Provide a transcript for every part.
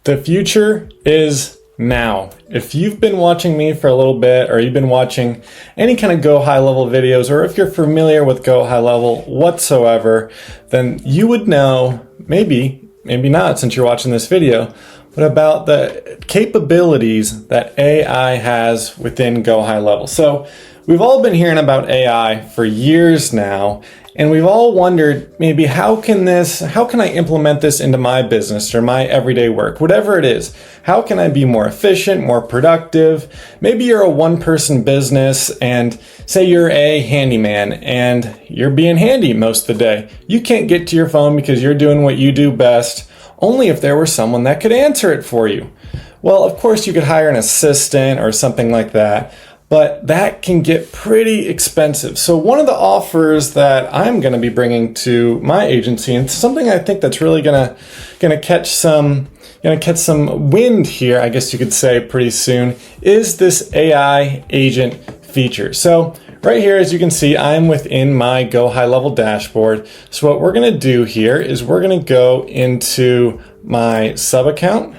The future is now. If you've been watching me for a little bit, or you've been watching any kind of Go High Level videos, or if you're familiar with Go High Level whatsoever, then you would know, maybe not since you're watching this video, but about the capabilities that AI has within Go High Level. So we've all been hearing about AI for years now, and we've all wondered, maybe how can I implement this into my business or my everyday work, whatever it is? How can I be more efficient, more productive? Maybe you're a one-person business and say you're a handyman and you're being handy most of the day. You can't get to your phone because you're doing what you do best, only if there were someone that could answer it for you. Well, of course you could hire an assistant or something like that, but that can get pretty expensive. So one of the offers that I'm going to be bringing to my agency, and something I think that's really going to catch some wind here, I guess you could say, pretty soon, is this AI agent feature. So right here, as you can see, I'm within my Go High Level dashboard. So what we're going to do here is we're going to go into my sub account,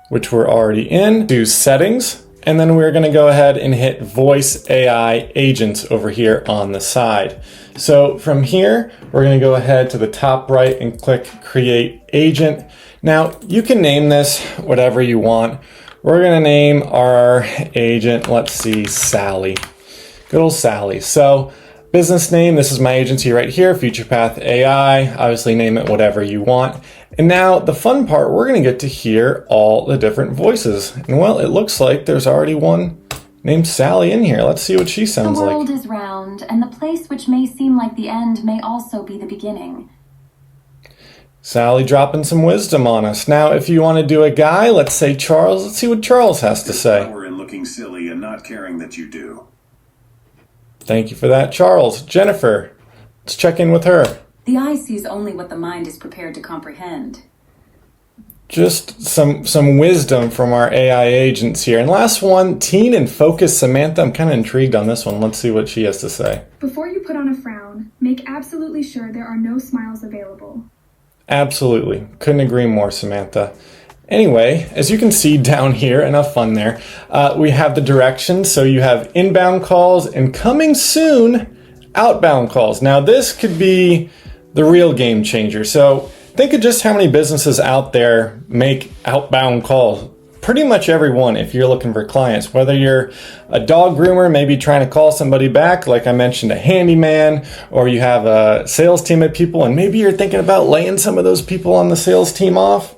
which we're already in, do settings. And then we're going to go ahead and hit Voice AI Agents over here on the side. So from here, we're going to go ahead to the top right and click Create Agent. Now, you can name this whatever you want. We're going to name our agent, let's see, Sally. Good old Sally. So business name, this is my agency right here, Future Path AI. Obviously name it whatever you want. And now the fun part, we're going to get to hear all the different voices. And well, it looks like there's already one named Sally in here. Let's see what she sounds like. The world is round, and the place which may seem like the end may also be the beginning. Sally dropping some wisdom on us. Now, if you want to do a guy, let's say Charles, let's see what Charles has to say. Power in looking silly and not caring that you do. Thank you for that, Charles. Jennifer, let's check in with her. The eye sees only what the mind is prepared to comprehend. Just some wisdom from our AI agents here. And last one, Teen and Focus Samantha. I'm kind of intrigued on this one. Let's see what she has to say. Before you put on a frown, make absolutely sure there are no smiles available. Absolutely. Couldn't agree more, Samantha. Anyway, as you can see down here, enough fun there, we have the directions. So you have inbound calls and coming soon, outbound calls. Now this could be the real game changer. So think of just how many businesses out there make outbound calls. Pretty much everyone, if you're looking for clients, whether you're a dog groomer, maybe trying to call somebody back, like I mentioned, a handyman, or you have a sales team of people, and maybe you're thinking about laying some of those people on the sales team off.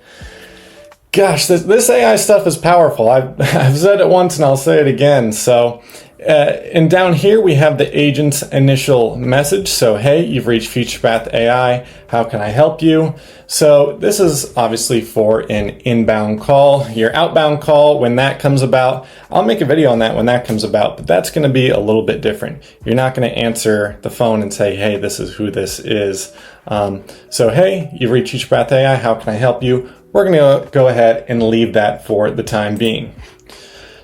Gosh, this AI stuff is powerful. I've said it once and I'll say it again. So, and down here we have the agent's initial message. So, hey, you've reached Future Path AI. How can I help you? So this is obviously for an inbound call. Your outbound call, when that comes about, I'll make a video on that when that comes about, but that's going to be a little bit different. You're not going to answer the phone and say, hey, this is who this is. So, hey, you've reached Future Path AI. How can I help you? We're going to go ahead and leave that for the time being.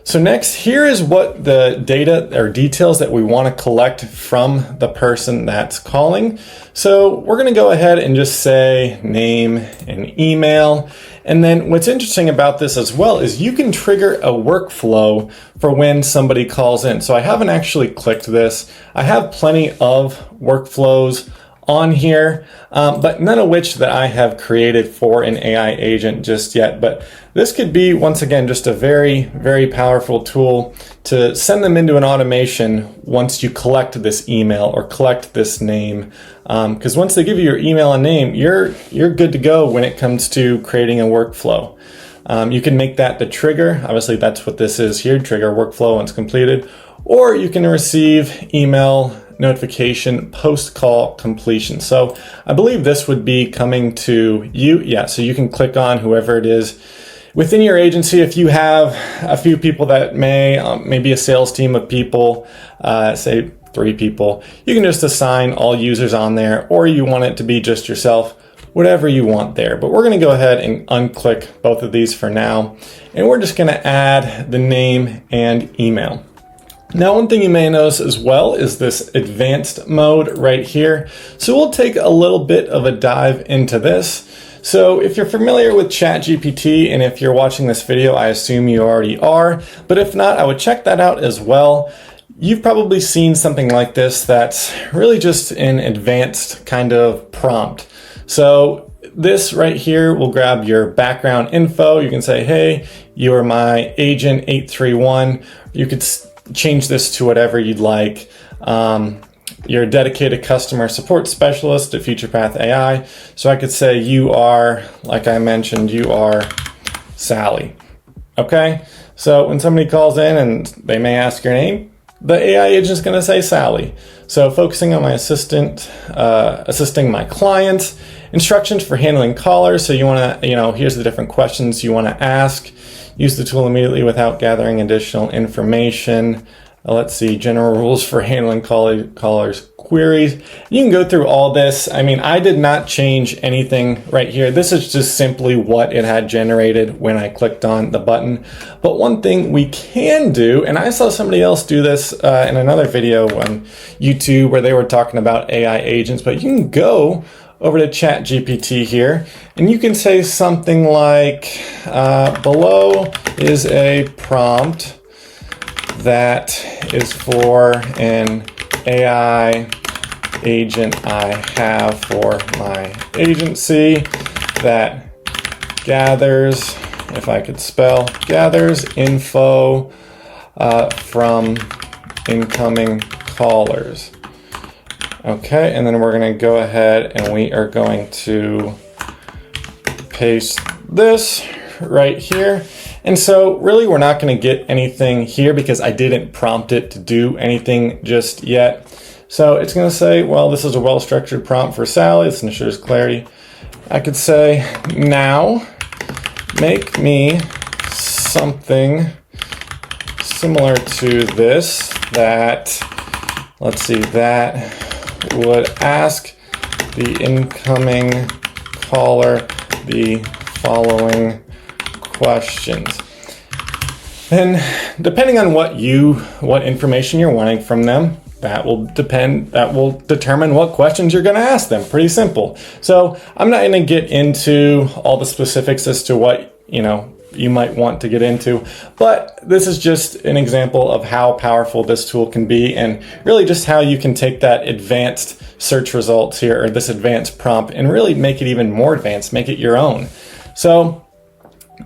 So next, here is what the data or details that we want to collect from the person that's calling. So we're going to go ahead and just say name and email. And then what's interesting about this as well is you can trigger a workflow for when somebody calls in. So I haven't actually clicked this. I have plenty of workflows on here, but none of which that I have created for an AI agent just yet. But this could be, once again, just a very, very powerful tool to send them into an automation once you collect this email or collect this name. Because once they give you your email and name, you're good to go when it comes to creating a workflow. You can make that the trigger. Obviously, that's what this is here, trigger workflow once completed. Or you can receive email notification post-call completion. So I believe this would be coming to you. Yeah, so you can click on whoever it is within your agency. If you have a few people that maybe a sales team of people, say 3 people, you can just assign all users on there, or you want it to be just yourself, whatever you want there. But we're going to go ahead and unclick both of these for now, and we're just going to add the name and email. Now, one thing you may notice as well is this advanced mode right here. So we'll take a little bit of a dive into this. So if you're familiar with ChatGPT, and if you're watching this video, I assume you already are, but if not, I would check that out as well. You've probably seen something like this that's really just an advanced kind of prompt. So this right here will grab your background info. You can say, hey, you are my agent 831. You could change this to whatever you'd like. You're a dedicated customer support specialist at FuturePath AI. So I could say you are, like I mentioned, you are Sally. Okay? So when somebody calls in and they may ask your name, the AI agent is going to say Sally. So focusing on my assisting my clients, instructions for handling callers. So you want to, here's the different questions you want to ask. Use the tool immediately without gathering additional information. Let's see, general rules for handling callers' queries. You can go through all this. I mean, I did not change anything right here. This is just simply what it had generated when I clicked on the button. But one thing we can do, and I saw somebody else do this in another video on YouTube where they were talking about AI agents, but you can go over to ChatGPT here, and you can say something like, below is a prompt that is for an AI agent I have for my agency that gathers, if I could spell, gathers info from incoming callers. Okay, and then we're going to go ahead and we are going to paste this right here. And so really we're not going to get anything here because I didn't prompt it to do anything just yet. So it's going to say, well, this is a well-structured prompt for Sally. This ensures clarity. I could say, now make me something similar to this that, let's see, that would ask the incoming caller the following questions. And depending on what information you're wanting from them, that will determine what questions you're going to ask them. Pretty simple. So I'm not going to get into all the specifics as to what, you might want to get into, but this is just an example of how powerful this tool can be and really just how you can take that advanced search results here, or this advanced prompt, and really make it even more advanced, make it your own. So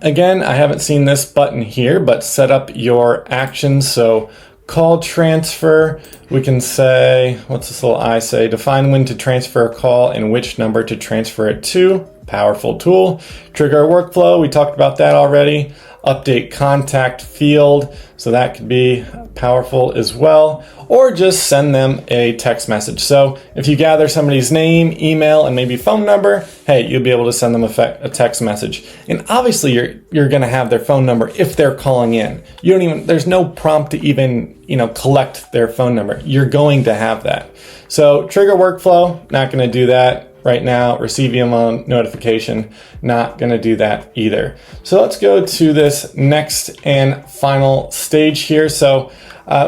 again, I haven't seen this button here, but set up your actions. So call transfer, we can say, what's this little I say? Define when to transfer a call and which number to transfer it to. Powerful tool. Trigger a workflow, we talked about that already. Update contact field, so that could be powerful as well. Or just send them a text message. So if you gather somebody's name, email, and maybe phone number, hey, you'll be able to send them a text message. And obviously you're going to have their phone number if they're calling in. There's no prompt to even, collect their phone number. You're going to have that. So trigger workflow, not going to do that right now. Receive email notification, not going to do that either. So let's go to this next and final stage here. So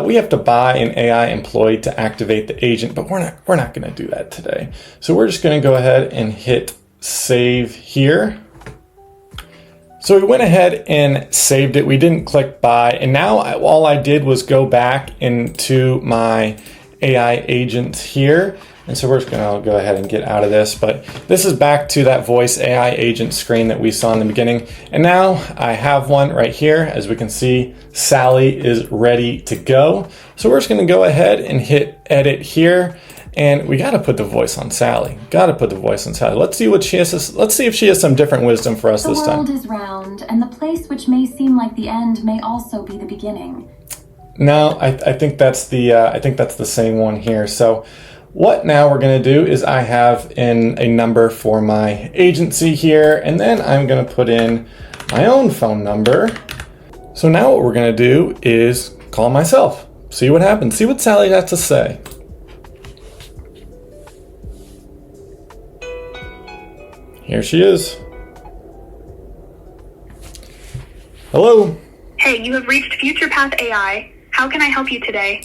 we have to buy an AI employee to activate the agent, but we're not going to do that today. So we're just going to go ahead and hit save here. So we went ahead and saved it. We didn't click buy, and now all I did was go back into my AI agent here. And so we're just going to go ahead and get out of this, but this is back to that voice AI agent screen that we saw in the beginning. And now I have one right here. As we can see, Sally is ready to go. So we're just going to go ahead and hit edit here. And we got to put the voice on Sally. Let's see what she has. Let's see if she has some different wisdom for us this time. The world is round, and the place which may seem like the end may also be the beginning. No, I think that's the same one here. So what now we're going to do is I have in a number for my agency here, and then I'm going to put in my own phone number. So now what we're going to do is call myself. See what happens. See what Sally has to say. Here she is. Hello. Hey, you have reached FuturePath AI. How can I help you today?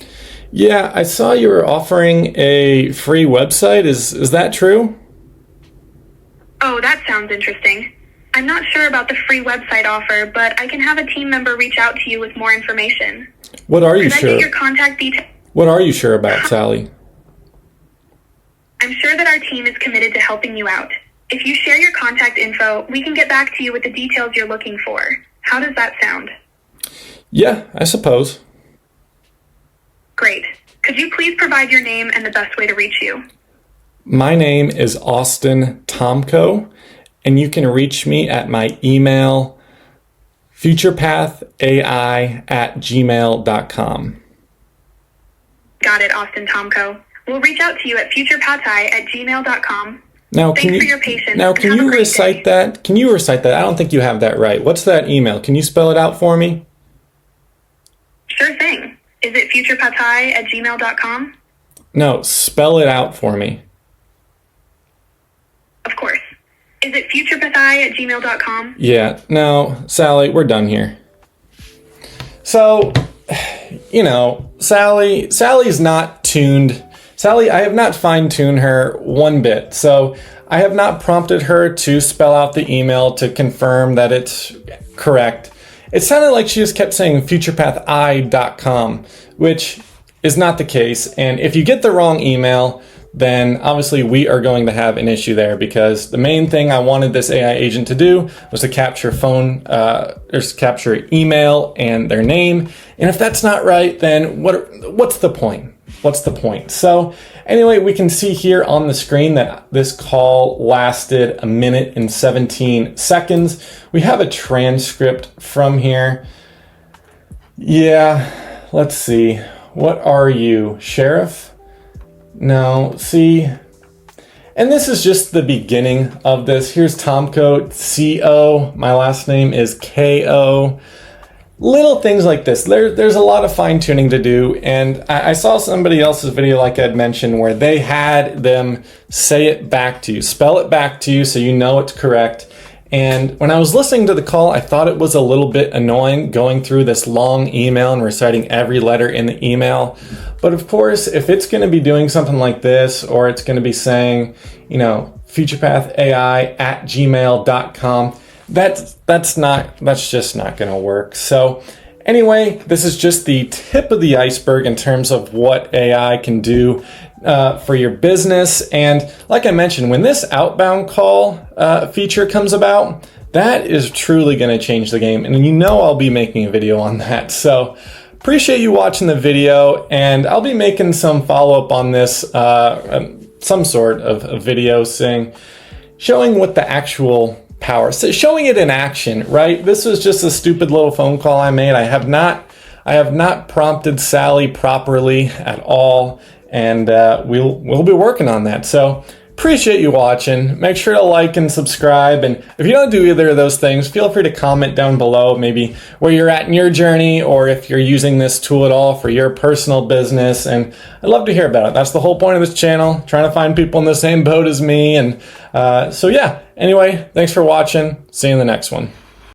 Yeah, I saw you were offering a free website. Is that true? Oh, that sounds interesting. I'm not sure about the free website offer, but I can have a team member reach out to you with more information. What are you Could I sure? get your contact details? What are you sure about, Sally? I'm sure that our team is committed to helping you out. If you share your contact info, we can get back to you with the details you're looking for. How does that sound? Yeah, I suppose. Great. Could you please provide your name and the best way to reach you? My name is Austin Tomko, and you can reach me at my email, futurepathai@gmail.com. Got it, Austin Tomko. We'll reach out to you at futurepathai@gmail.com. Now, Thanks for your patience. Now, can Have a you great recite day. that? Can you recite that? I don't think you have that right. What's that email? Can you spell it out for me? Sure thing. Is it futurepathai@gmail.com? No, spell it out for me. Of course. Is it futurepathai@gmail.com? Yeah, no, Sally, we're done here. So, Sally's not tuned. Sally, I have not fine-tuned her one bit. So I have not prompted her to spell out the email to confirm that it's correct. It sounded like she just kept saying futurepathai.com, which is not the case. And if you get the wrong email, then obviously we are going to have an issue there, because the main thing I wanted this AI agent to do was to capture capture email and their name. And if that's not right, then what's the point? What's the point? So anyway, we can see here on the screen that this call lasted 1 minute and 17 seconds. We have a transcript from here. Yeah, let's see. What are you, Sheriff? No, see, and this is just the beginning of this. Here's Tomko, C-O. My last name is K-O. Little things like this. There's a lot of fine tuning to do. And I saw somebody else's video, like I'd mentioned, where they had them say it back to you, spell it back to you so you know it's correct. And when I was listening to the call, I thought it was a little bit annoying going through this long email and reciting every letter in the email. But of course, if it's going to be doing something like this, or it's going to be saying, futurepathai@gmail.com, that's just not going to work. So anyway, this is just the tip of the iceberg in terms of what AI can do for your business. And like I mentioned, when this outbound call feature comes about, that is truly going to change the game. And I'll be making a video on that. So appreciate you watching the video, and I'll be making some follow-up on this, some sort of a video showing what the actual power, so showing it in action, right? This was just a stupid little phone call I made. I have not prompted Sally properly at all, and we'll be working on that. So appreciate you watching. Make sure to like and subscribe, and if you don't do either of those things, feel free to comment down below maybe where you're at in your journey, or if you're using this tool at all for your personal business, and I'd love to hear about it. That's the whole point of this channel, trying to find people in the same boat as me. And so yeah, anyway, thanks for watching. See you in the next one.